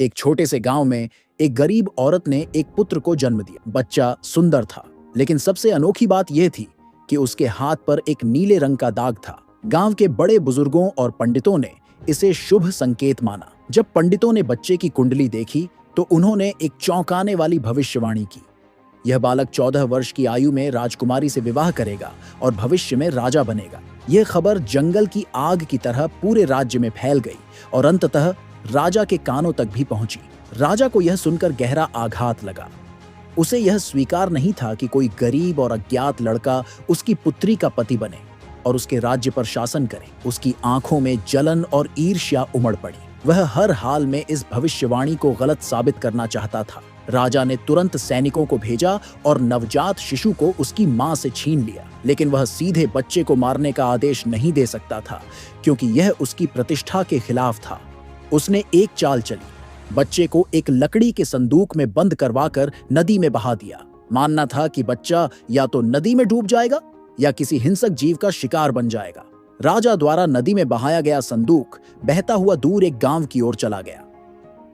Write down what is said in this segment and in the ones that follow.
एक छोटे से गांव में एक गरीब औरत ने एक पुत्र को जन्म दिया। बच्चा सुंदर था, लेकिन सबसे अनोखी बात यह थी कि उसके हाथ पर एक नीले रंग का दाग था। गांव के बड़े बुजुर्गों और पंडितों ने इसे शुभ संकेत माना। जब पंडितों ने बच्चे की कुंडली देखी तो उन्होंने एक चौंकाने वाली भविष्यवाणी की। यह बालक 14 वर्ष की आयु में राजकुमारी से विवाह करेगा और भविष्य में राजा बनेगा। यह खबर जंगल की आग की तरह पूरे राज्य में फैल गई और अंततः राजा के कानों तक भी पहुंची। राजा को यह सुनकर गहरा आघात लगा। उसे यह स्वीकार नहीं था कि कोई गरीब और अज्ञात लड़का उसकी पुत्री का पति बने और उसके राज्य पर शासन करे। उसकी आंखों में जलन और ईर्ष्या उमड़ पड़ी। वह हर हाल में इस भविष्यवाणी को गलत साबित करना चाहता था। राजा ने तुरंत सैनिकों को भेजा और नवजात शिशु को उसकी मां से छीन लिया। लेकिन वह सीधे बच्चे को मारने का आदेश नहीं दे सकता था, क्योंकि यह उसकी प्रतिष्ठा के खिलाफ था। उसने एक चाल चली। बच्चे को एक लकड़ी के संदूक में बंद करवाकर नदी में बहा दिया। मानना था कि बच्चा या तो नदी में डूब जाएगा या किसी हिंसक जीव का शिकार बन जाएगा। राजा द्वारा नदी में बहाया गया संदूक बहता हुआ दूर एक गांव की ओर चला गया।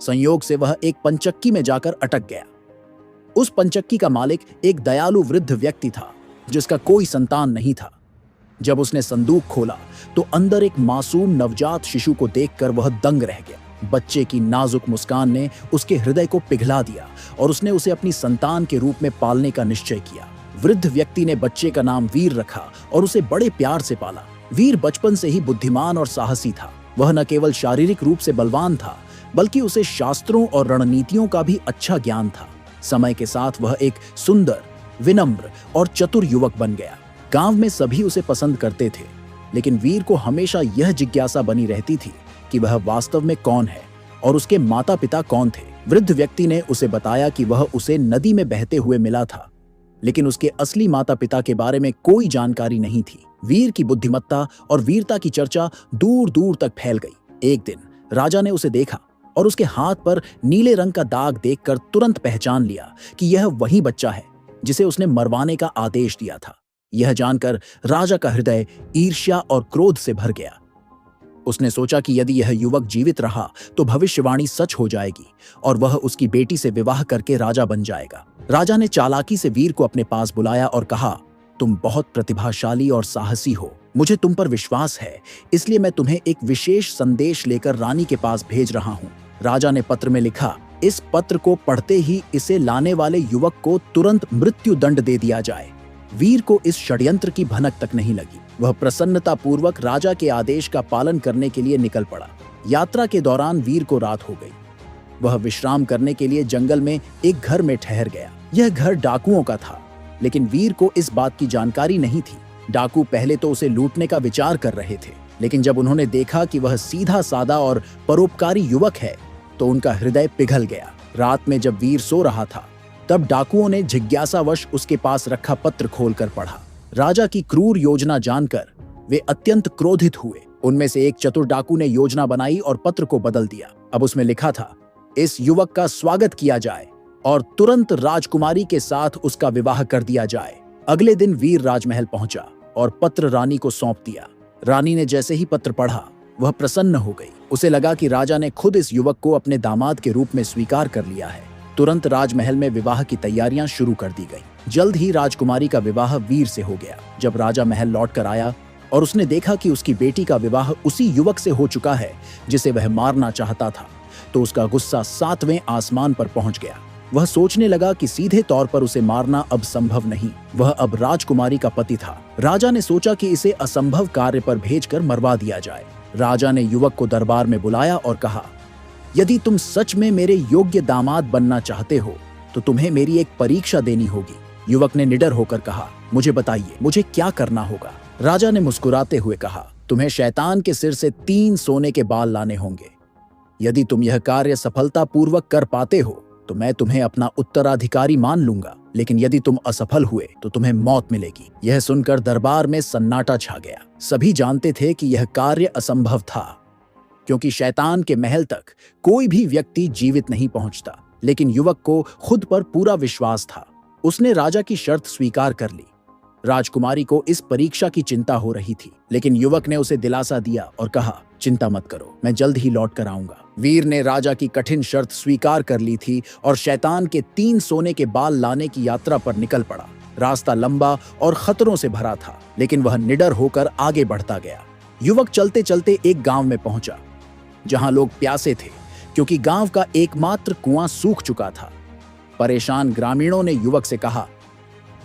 संयोग से वह एक पंचक्की में जाकर अटक गया। उस पंचक्की का मालिक एक दयालु वृद्ध व्यक्ति था, जिसका कोई संतान नहीं था। जब उसने संदूक खोला तो अंदर एक मासूम नवजात शिशु को देखकर वह दंग रह गया। बच्चे की नाजुक मुस्कान ने उसके हृदय को पिघला दिया और उसने उसे अपनी संतान के रूप में पालने का निश्चय किया। वृद्ध व्यक्ति ने बच्चे का नाम वीर रखा और उसे बड़े प्यार से पाला। वीर बचपन से ही बुद्धिमान और साहसी था। वह न केवल शारीरिक रूप से बलवान था, बल्कि उसे शास्त्रों और रणनीतियों का भी अच्छा ज्ञान था। समय के साथ वह एक सुंदर, विनम्र और चतुर युवक बन गया। गांव में सभी उसे पसंद करते थे, लेकिन वीर को हमेशा यह जिज्ञासा बनी रहती थी कि वह वास्तव में कौन है और उसके माता पिता कौन थे। वृद्ध व्यक्ति ने उसे बताया कि वह उसे नदी में बहते हुए मिला था, लेकिन उसके असली माता पिता के बारे में कोई जानकारी नहीं थी। वीर की बुद्धिमत्ता और वीरता की चर्चा दूर दूर तक फैल गई। एक दिन राजा ने उसे देखा और उसके हाथ पर नीले रंग का दाग देखकर तुरंत पहचान लिया कि यह वही बच्चा है जिसे उसने मरवाने का आदेश दिया था। यह जानकर राजा का हृदय ईर्ष्या और क्रोध से भर गया। उसने सोचा कि यदि यह युवक जीवित रहा तो भविष्यवाणी सच हो जाएगी और वह उसकी बेटी से विवाह करके राजा बन जाएगा। राजा ने चालाकी से वीर को अपने पास बुलाया और कहा, तुम बहुत प्रतिभाशाली और साहसी हो। मुझे तुम पर विश्वास है, इसलिए मैं तुम्हें एक विशेष संदेश लेकर रानी के पास भेज रहा हूँ। राजा ने पत्र में लिखा, इस पत्र को पढ़ते ही इसे लाने वाले युवक को तुरंत मृत्यु दंड दे दिया जाए। वीर को इस षड्यंत्र की भनक तक नहीं लगी। वह प्रसन्नता पूर्वक राजा के आदेश का पालन करने के लिए निकल पड़ा। यात्रा के दौरान वीर को रात हो गई। वह विश्राम करने के लिए जंगल में एक घर में ठहर गया। यह घर डाकुओं का था, लेकिन वीर को इस बात की जानकारी नहीं थी। डाकू पहले तो उसे लूटने का विचार कर रहे थे, लेकिन जब उन्होंने देखा कि वह सीधा सादा और परोपकारी युवक है तो उनका हृदय पिघल गया। रात में जब वीर सो रहा था, तब डाकुओं ने जिज्ञासावश उसके पास रखा पत्र खोलकर पढ़ा। राजा की क्रूर योजना जानकर वे अत्यंत क्रोधित हुए। उनमें से एक चतुर डाकू ने योजना बनाई और पत्र को बदल दिया। अब उसमें लिखा था, इस युवक का स्वागत किया जाए और तुरंत राजकुमारी के साथ उसका विवाह कर दिया जाए। अगले दिन वीर राजमहल पहुंचा और पत्र रानी को सौंप दिया। रानी ने जैसे ही पत्र पढ़ा, वह प्रसन्न हो गई। उसे लगा कि राजा ने खुद इस युवक को अपने दामाद के रूप में स्वीकार कर लिया है। तुरंत राजमहल में विवाह की तैयारियां शुरू कर दी गई। जल्द ही राजकुमारी का विवाह वीर से हो गया। जब राजा महल लौटकर आया और उसने देखा कि उसकी बेटी का विवाह उसी युवक से हो चुका है जिसे वह मारना चाहता था, तो उसका गुस्सा 7वें आसमान पर पहुंच गया। वह सोचने लगा कि सीधे तौर पर उसे मारना अब संभव नहीं। वह अब राजकुमारी का पति था। राजा ने सोचा कि इसे असंभव कार्य पर भेजकर मरवा दिया जाए। राजा ने युवक को दरबार में बुलाया और कहा, यदि तुम सच में मेरे योग्य दामाद बनना चाहते हो तो तुम्हें मेरी एक परीक्षा देनी होगी। युवक ने निडर होकर कहा, मुझे बताइए, मुझे क्या करना होगा? राजा ने मुस्कुराते हुए कहा, तुम्हें शैतान के सिर से 3 सोने के बाल लाने होंगे। यदि तुम यह कार्य सफलतापूर्वक कर पाते हो तो मैं तुम्हें अपना उत्तराधिकारी मान लूंगा, लेकिन यदि तुम असफल हुए तो तुम्हें मौत मिलेगी। यह सुनकर दरबार में सन्नाटा छा गया। सभी जानते थे कि यह कार्य असंभव था, क्योंकि शैतान के महल तक कोई भी व्यक्ति जीवित नहीं पहुंचता। लेकिन युवक को खुद पर पूरा विश्वास था। उसने राजा की शर्त स्वीकार कर ली। राजकुमारी को इस परीक्षा की चिंता हो रही थी, लेकिन युवक ने उसे दिलासा दिया और कहा, चिंता मत करो, मैं जल्द ही लौट कर आऊंगा। वीर ने राजा की कठिन शर्त स्वीकार कर ली थी और शैतान के 3 सोने के बाल लाने की यात्रा पर निकल पड़ा। रास्ता लंबा और खतरों से भरा था, लेकिन वह निडर होकर आगे बढ़ता गया। युवक चलते चलते एक गांव में पहुंचा, जहां लोग प्यासे थे क्योंकि गांव का एकमात्र कुआं सूख चुका था। परेशान ग्रामीणों ने युवक से कहा,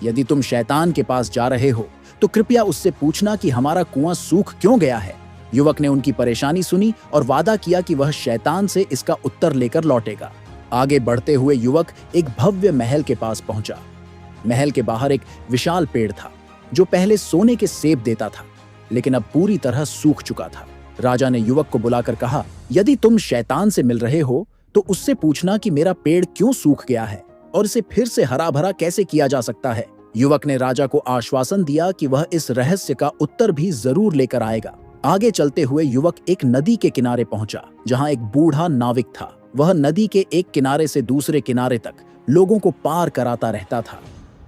यदि तुम शैतान के पास जा रहे हो तो कृपया उससे पूछना कि हमारा कुआं सूख क्यों गया है। युवक ने उनकी परेशानी सुनी और वादा किया कि वह शैतान से इसका उत्तर लेकर लौटेगा। आगे बढ़ते हुए युवक एक भव्य महल के पास पहुंचा। महल के बाहर एक विशाल पेड़ था जो पहले सोने के सेब देता था, लेकिन अब पूरी तरह सूख चुका था। राजा ने युवक को बुलाकर कहा, यदि तुम शैतान से मिल रहे हो तो उससे पूछना कि मेरा पेड़ क्यों सूख गया है और इसे फिर से हरा भरा कैसे किया जा सकता है। युवक ने राजा को आश्वासन दिया कि वह इस रहस्य का उत्तर भी जरूर लेकर आएगा। आगे चलते हुए युवक एक नदी के किनारे पहुंचा, जहां एक बूढ़ा नाविक था। वह नदी के एक किनारे से दूसरे किनारे तक लोगों को पार कराता रहता था,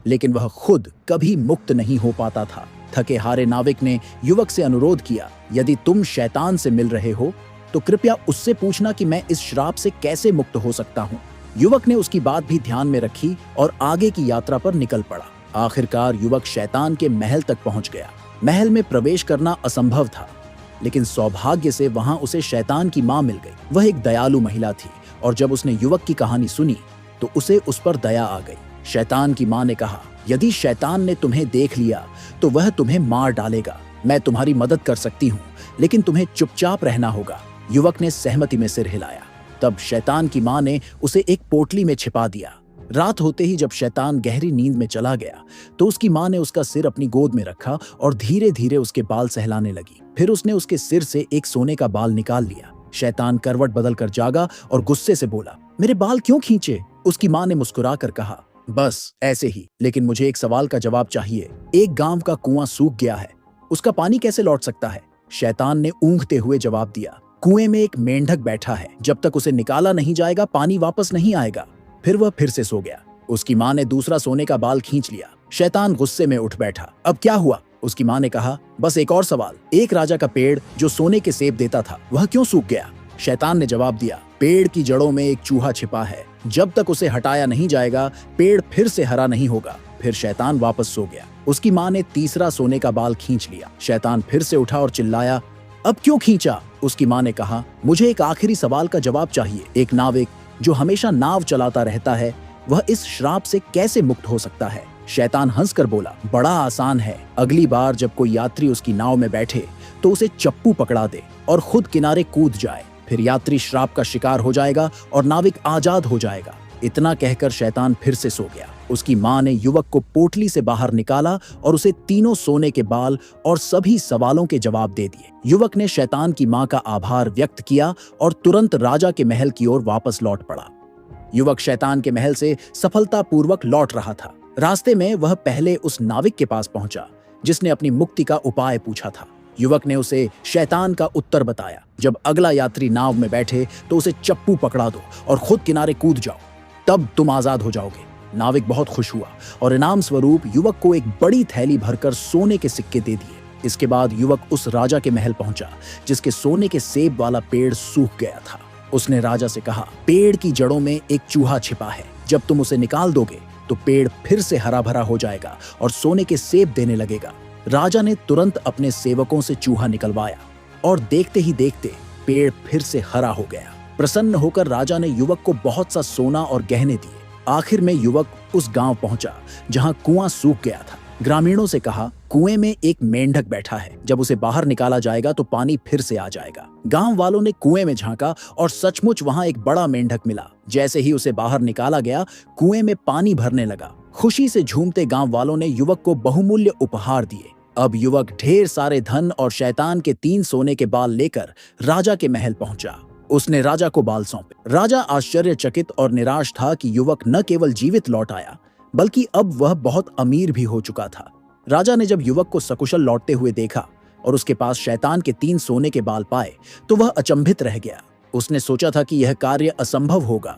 लेकिन वह खुद कभी मुक्त नहीं हो पाता था। थके हारे नाविक ने युवक से अनुरोध किया, यदि तुम शैतान से मिल रहे हो तो कृपया उससे पूछना कि मैं इस श्राप से कैसे मुक्त हो सकता हूँ। युवक ने उसकी बात भी ध्यान में रखी और आगे की यात्रा पर निकल पड़ा। आखिरकार युवक शैतान के महल तक पहुंच गया। महल में प्रवेश करना असंभव था, लेकिन सौभाग्य से वहां उसे शैतान की मां मिल गई। वह एक दयालु महिला थी और जब उसने युवक की कहानी सुनी तो उसे उस पर दया आ गई। शैतान की मां ने कहा, यदि शैतान ने तुम्हें देख लिया तो वह तुम्हें मार डालेगा। मैं तुम्हारी मदद कर सकती हूँ, लेकिन तुम्हें चुपचाप रहना होगा। युवक ने सहमति में सिर हिलाया। तब शैतान की मां ने उसे एक पोटली में छिपा दिया। रात होते ही जब शैतान गहरी नींद में चला गया तो उसकी मां ने उसका सिर अपनी गोद में रखा और धीरे धीरे उसके बाल सहलाने लगी। फिर उसने उसके सिर से एक सोने का बाल निकाल लिया। शैतान करवट बदलकर जागा और गुस्से से बोला, मेरे बाल क्यों खींचे? उसकी मां ने मुस्कुराकर कहा, बस ऐसे ही, लेकिन मुझे एक सवाल का जवाब चाहिए। एक गांव का कुआं सूख गया है, उसका पानी कैसे लौट सकता है? शैतान ने ऊँघते हुए जवाब दिया, कुएं में एक मेंढक बैठा है, जब तक उसे निकाला नहीं जाएगा पानी वापस नहीं आएगा। फिर वह फिर से सो गया। उसकी मां ने दूसरा सोने का बाल खींच लिया। शैतान गुस्से में उठ बैठा। अब क्या हुआ? उसकी मां ने कहा, बस एक और सवाल। एक राजा का पेड़ जो सोने के सेब देता था, वह क्यों सूख गया? शैतान ने जवाब दिया, पेड़ की जड़ों में एक चूहा छिपा है, जब तक उसे हटाया नहीं जाएगा पेड़ फिर से हरा नहीं होगा। फिर शैतान वापस सो गया। उसकी मां ने तीसरा सोने का बाल खींच लिया। शैतान फिर से उठा और चिल्लाया, अब क्यों खींचा? उसकी मां ने कहा, मुझे एक आखिरी सवाल का जवाब चाहिए। एक नाविक जो हमेशा नाव चलाता रहता है, वह इस श्राप से कैसे मुक्त हो सकता है? शैतान हंसकर बोला, बड़ा आसान है। अगली बार जब कोई यात्री उसकी नाव में बैठे तो उसे चप्पू पकड़ा दे और खुद किनारे कूद जाए। फिर यात्री श्राप का शिकार हो जाएगा और नाविक आजाद हो जाएगा। इतना कहकर शैतान फिर से सो गया। उसकी मां ने युवक को पोटली से बाहर निकाला और उसे तीनों सोने के बाल और सभी सवालों के जवाब दे दिए। युवक ने शैतान की मां का आभार व्यक्त किया और तुरंत राजा के महल की ओर वापस लौट पड़ा। युवक शैतान के महल से सफलतापूर्वक लौट रहा था। रास्ते में वह पहले उस नाविक के पास पहुंचा जिसने अपनी मुक्ति का उपाय पूछा था। युवक ने उसे शैतान का उत्तर बताया, जब अगला यात्री नाव में बैठे तो उसे चप्पू पकड़ा दो और खुद किनारे कूद जाओ, तब तुम आजाद हो जाओगे। नाविक बहुत खुश हुआ और इनाम स्वरूप युवक को एक बड़ी थैली भरकर सोने के सिक्के दे दिए। इसके बाद युवक उस राजा के महल पहुंचा जिसके सोने के सेब वाला पेड़ सूख गया था। उसने राजा से कहा, पेड़ की जड़ों में एक चूहा छिपा है, जब तुम उसे निकाल दोगे तो पेड़ फिर से हरा भरा हो जाएगा और सोने के सेब देने लगेगा। राजा ने तुरंत अपने सेवकों से चूहा निकलवाया और देखते ही देखते पेड़ फिर से हरा हो गया। प्रसन्न होकर राजा ने युवक को बहुत सा सोना और गहने दिए। आखिर में युवक उस गांव पहुंचा जहां कुआं सूख गया था। ग्रामीणों से कहा, कुएं में एक मेंढक बैठा है, जब उसे बाहर निकाला जाएगा तो पानी फिर से आ जाएगा। गांव वालों ने कुएं में झांका और सचमुच वहां एक बड़ा मेंढक मिला। जैसे ही उसे बाहर निकाला गया, कुएं में पानी भरने लगा। खुशी से झूमते गांव वालों ने युवक को बहुमूल्य उपहार दिए। अब युवक ढेर सारे धन और शैतान के 3 सोने के बाल लेकर राजा के महल पहुंचा। उसने राजा को बाल सौंपे। राजा आश्चर्यचकित और निराश था कि युवक न केवल जीवित लौट आया, बल्कि अब वह बहुत अमीर भी हो चुका था। राजा ने जब युवक को सकुशल लौटते हुए देखा और उसके पास शैतान के 3 सोने के बाल पाए तो वह अचंभित रह गया। उसने सोचा था कि यह कार्य असंभव होगा,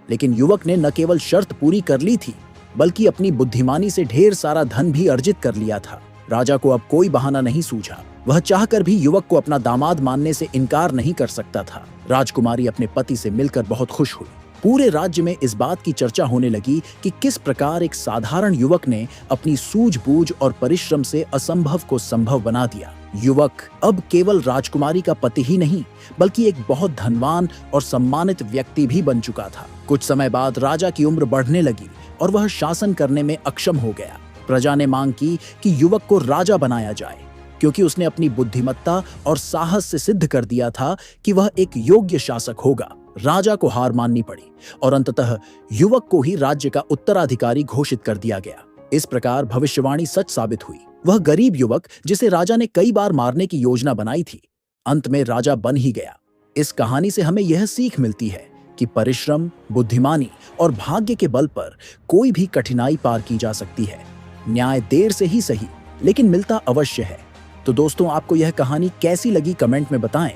लेकिन युवक ने न केवल शर्त पूरी कर ली थी, बल्कि अपनी बुद्धिमानी से ढेर सारा धन भी अर्जित कर लिया था। राजा को अब कोई बहाना नहीं सूझा। वह चाहकर भी युवक को अपना दामाद मानने से इनकार नहीं कर सकता था। राजकुमारी अपने पति से मिलकर बहुत खुश हुई। पूरे राज्य में इस बात की चर्चा होने लगी कि किस प्रकार एक साधारण युवक ने अपनी सूझबूझ और परिश्रम से असंभव को संभव बना दिया। युवक अब केवल राजकुमारी का पति ही नहीं, बल्कि एक बहुत धनवान और सम्मानित व्यक्ति भी बन चुका था। कुछ समय बाद राजा की उम्र बढ़ने लगी और वह शासन करने में अक्षम हो गया। प्रजा ने मांग की कि युवक को राजा बनाया जाए, क्योंकि उसने अपनी बुद्धिमत्ता और साहस से सिद्ध कर दिया था कि वह एक योग्य शासक होगा। राजा को हार माननी पड़ी और अंततः युवक को ही राज्य का उत्तराधिकारी घोषित कर दिया गया। इस प्रकार भविष्यवाणी सच साबित हुई। वह गरीब युवक, जिसे राजा ने कई बार मारने की योजना बनाई थी, अंत में राजा बन ही गया। इस कहानी से हमें यह सीख मिलती है कि परिश्रम, बुद्धिमानी और भाग्य के बल पर कोई भी कठिनाई पार की जा सकती है। न्याय देर से ही सही, लेकिन मिलता अवश्य है। तो दोस्तों, आपको यह कहानी कैसी लगी कमेंट में बताएं।